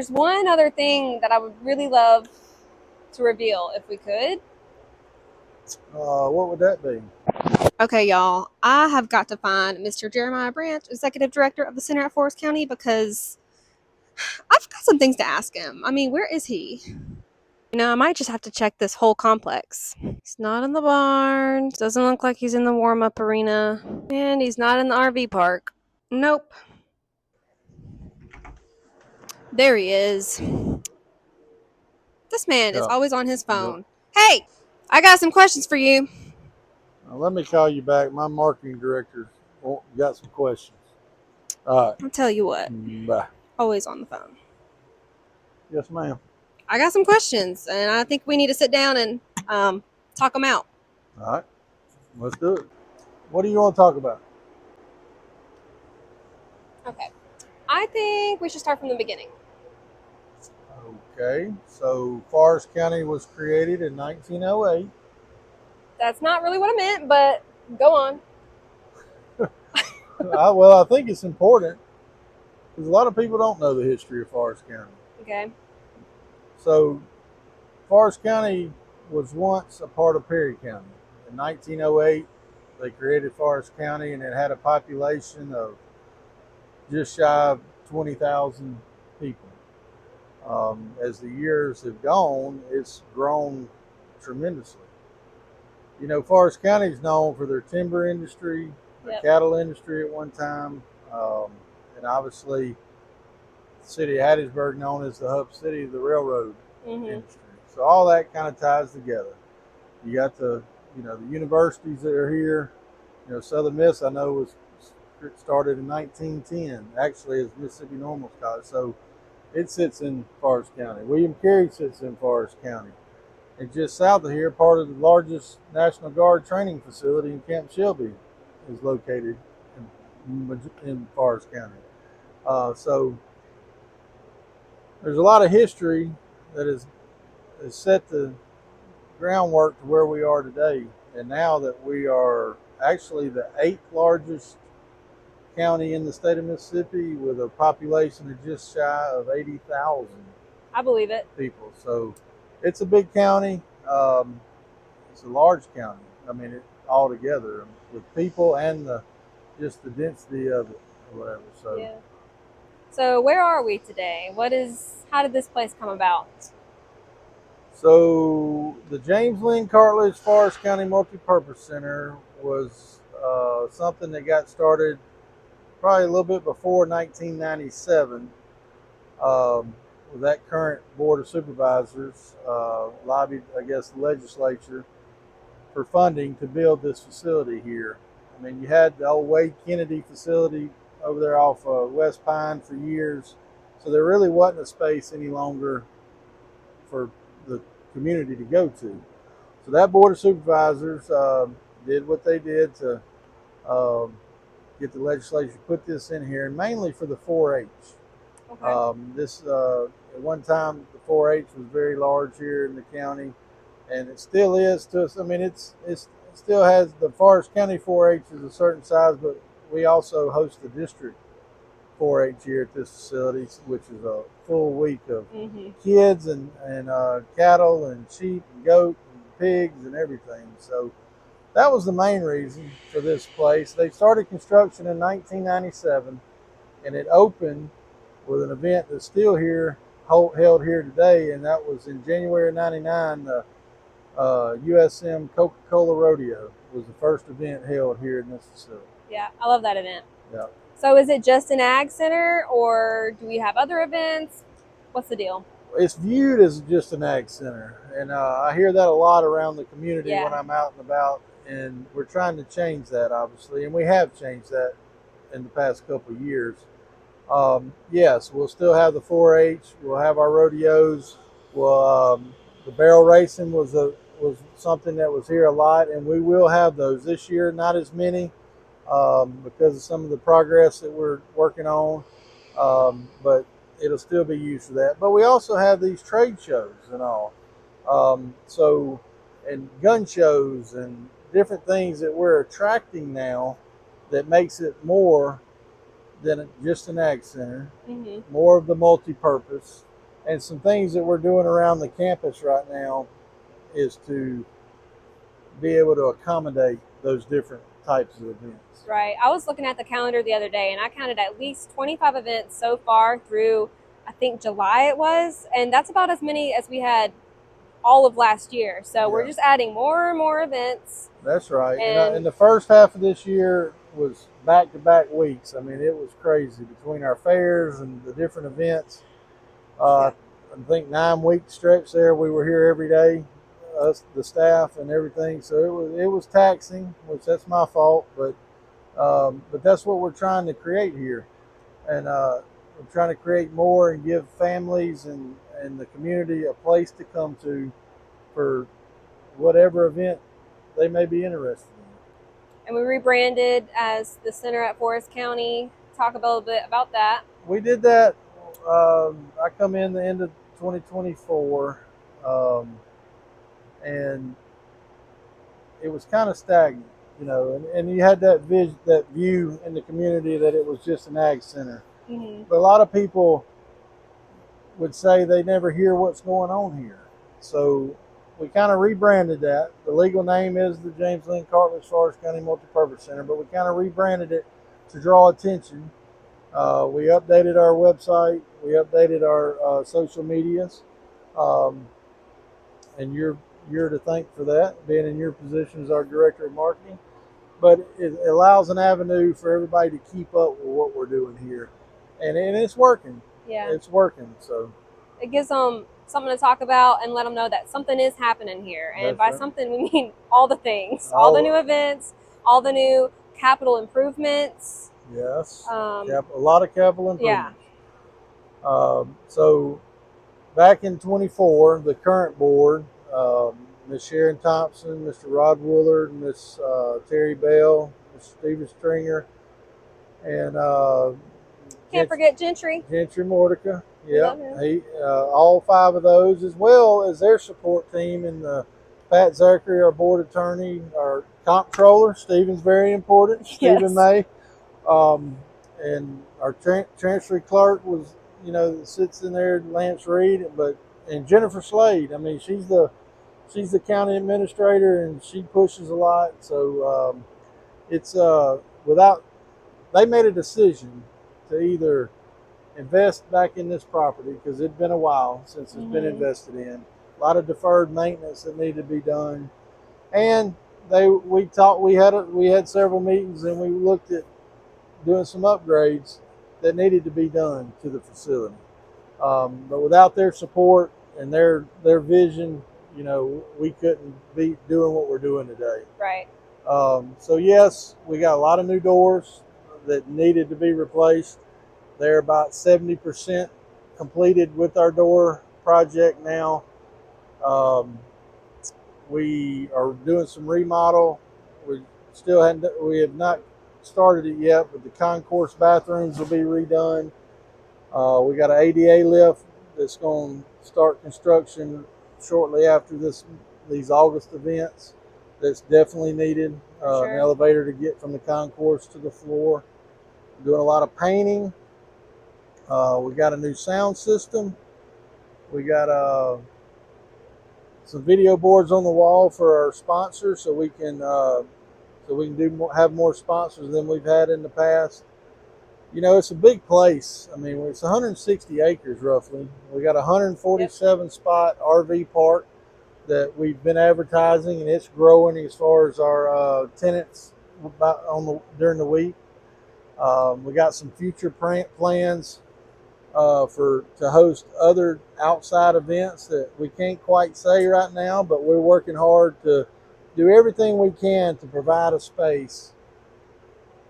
there's one other thing that I would really love to reveal if we could. What would that be? Okay, y'all, I have got to find Mr. Jeremiah Branch, Executive Director of the Center at Forrest County, because I've got some things to ask him. I mean, where is he? I might just have to check this whole complex. He's not in the barn. Doesn't look like he's in the warm-up arena. And he's not in the RV park. Nope. There he is. This man is Yeah. always on his Yep. phone. Hey, I got some questions for you. Let me call you back. My marketing director got some questions. All right. I'll tell you what. Bye. Always on the phone. Yes, ma'am. I got some questions, and I think we need to sit down and talk them out. All right. Let's do it. What do you want to talk about? Okay. I think we should start from the beginning. Okay. So Forrest County was created in 1908. That's not really what I meant, but go on. Well, I think it's important because a lot of people don't know the history of Forrest County. Okay. So Forrest County was once a part of Perry County. In 1908, they created Forrest County, and it had a population of just shy of 20,000 people. As the years have gone, it's grown tremendously. Forrest County is known for their timber industry, the cattle industry at one time, and obviously the city of Hattiesburg known as the hub city of the railroad industry. So all that kind of ties together. You got the universities that are here. Southern Miss I know was started in 1910, actually as Mississippi Normal College. So it sits in Forrest County. William Carey sits in Forrest County. And just south of here, part of the largest National Guard training facility in Camp Shelby is located in Forrest County. So there's a lot of history that has set the groundwork to where we are today. And now that we are actually the 8th largest county in the state of Mississippi with a population of just shy of 80,000. I believe it. People. So it's a big county. It's a large county. I mean, all together with people and just the density of it or whatever. So yeah. So where are we today? How did this place come about? So the James Lynn Cartledge Forrest County Multipurpose Center was something that got started probably a little bit before 1997. That current Board of Supervisors lobbied, I guess, the legislature for funding to build this facility here. I mean, you had the old Wade Kennedy facility over there off West Pine for years, so there really wasn't a space any longer for the community to go to. So that Board of Supervisors did what they did to get the legislature to put this in here, and mainly for the 4-H. Okay. At one time, the 4-H was very large here in the county, and it still is to us. I mean, it still has the Forrest County 4-H is a certain size, but we also host the district 4-H here at this facility, which is a full week of kids and cattle and sheep and goat and pigs and everything. So that was the main reason for this place. They started construction in 1997, and it opened with an event that's still held here today, and that was in January '99. The USM Coca-Cola Rodeo was the first event held here in this facility. Yeah, I love that event. Yeah. So is it just an ag center, or do we have other events? What's the deal? It's viewed as just an ag center, and I hear that a lot around the community when I'm out and about, and we're trying to change that, obviously, and we have changed that in the past couple of years. Yes, we'll still have the 4-H. We'll have our rodeos. The barrel racing was something that was here a lot, and we will have those this year. Not as many because of some of the progress that we're working on, but it'll still be used for that. But we also have these trade shows and all, and gun shows and different things that we're attracting now that makes it more than just an ag center, more of the multi-purpose. And some things that we're doing around the campus right now is to be able to accommodate those different types of events. Right. I was looking at the calendar the other day and I counted at least 25 events so far through, I think, July it was. And that's about as many as we had all of last year. So we're Yeah, just adding more and more events. that's right. And And the first half of this year was back to back weeks. I mean, it was crazy between our fairs and the different events. Uh, yeah, I think 9 week stretch there. We were here every day, us, the staff, and everything. So it was taxing, which that's my fault. But that's what we're trying to create here, and we're trying to create more and give families and the community a place to come to for whatever event they may be interested and we rebranded as the center at Forrest County. Talk a little bit about that. in. We did that. I come in the end of 2024, and it was kind of stagnant, and you had that view in the community that it was just an ag center. Mm-hmm. But a lot of people would say they never hear what's going on here. So we kind of rebranded that. The legal name is the James Lynn Cartlidge Forrest County Multipurpose Center, but we kind of rebranded it to draw attention. We updated our website, we updated our social medias, um, and you're to thank for that, being in your position as our director of marketing. But it allows an avenue for everybody to keep up with what we're doing here, and it's working. Yeah. It's working. So It gives them something to talk about and let them know that something is happening here. And that's by right. something, we mean all the things, all the All new events, all the new capital improvements. yes, Um, a lot of capital yeah. improvements. So back in 24, the current board, Ms. Sharon Thompson, Mr. Rod Woolard, Miss Terry Bell, Mr. Steven Stringer, and Can't forget Gentry. Gentry Mordecai. We Yeah, love him. all five of those, as well as their support team, and Pat Zachary, our board attorney, our comptroller. Stephen's very important. Stephen Yes. May, um, and our transfer clerk was, sits in there, Lance Reed, and Jennifer Slade. I mean, she's the county administrator, and she pushes a lot. So it's without they made a decision to either invest back in this property because it'd been a while since it's been invested in. A lot of deferred maintenance that needed to be done, and we had several meetings and we looked at doing some upgrades that needed to be done to the facility. But without their support and their vision, we couldn't be doing what we're doing today. Right. So yes, we got a lot of new doors that needed to be replaced. They're about 70% completed with our door project now. Um, we are doing some remodel. We have not started it yet, but the concourse bathrooms will be redone. We got an ADA lift that's going to start construction shortly after these August events. That's definitely needed. Sure. An elevator to get from the concourse to the floor. Doing a lot of painting. We got a new sound system. We got some video boards on the wall for our sponsors, so we can have more sponsors than we've had in the past. It's a big place. I mean, it's 160 acres roughly. We got a 147 spot RV park that we've been advertising, and it's growing as far as our tenants during the week. We got some future plans to host other outside events that we can't quite say right now, but we're working hard to do everything we can to provide a space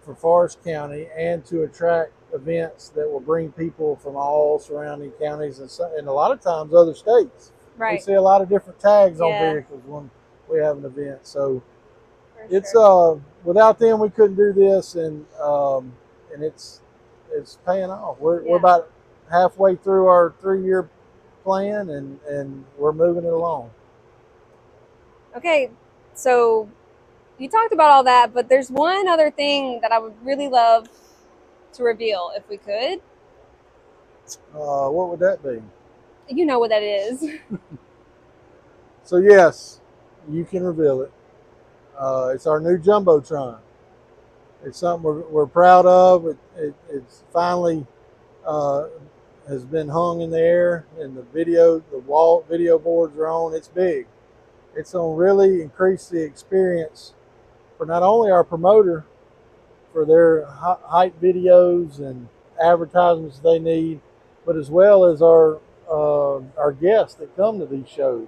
for Forrest County and to attract events that will bring people from all surrounding counties and a lot of times other states. Right. We see a lot of different tags on Yeah. vehicles when we have an event. So For it's sure. without them we couldn't do this, and it's paying off. We're about halfway through our 3 year plan, and we're moving it along. Okay, so you talked about all that, but there's one other thing that I would really love to reveal if we could. What would that be? You know what that is. So yes, you can reveal it. It's our new jumbotron. It's something we're proud of. It's finally uh, has been hung in the air, and the wall video boards are on. It's big. It's going to really increase the experience for not only our promoter for their hype videos and advertisements they need, but as well as our guests that come to these shows.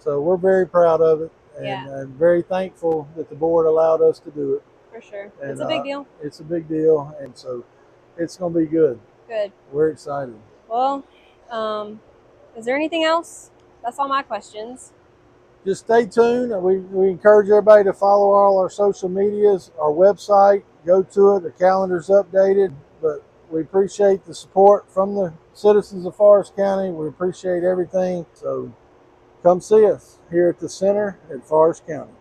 So we're very proud of it, Yeah, and very thankful that the board allowed us to do it. for sure. It's And a big deal. it's a big deal, and so it's going to be good. Good. We're excited. Well, is there anything else? That's all my questions. Just stay tuned. We encourage everybody to follow all our social medias, our website, go to it. The calendar's updated, but we appreciate the support from the citizens of Forrest County. We appreciate everything. So come see us here at the center at Forrest County.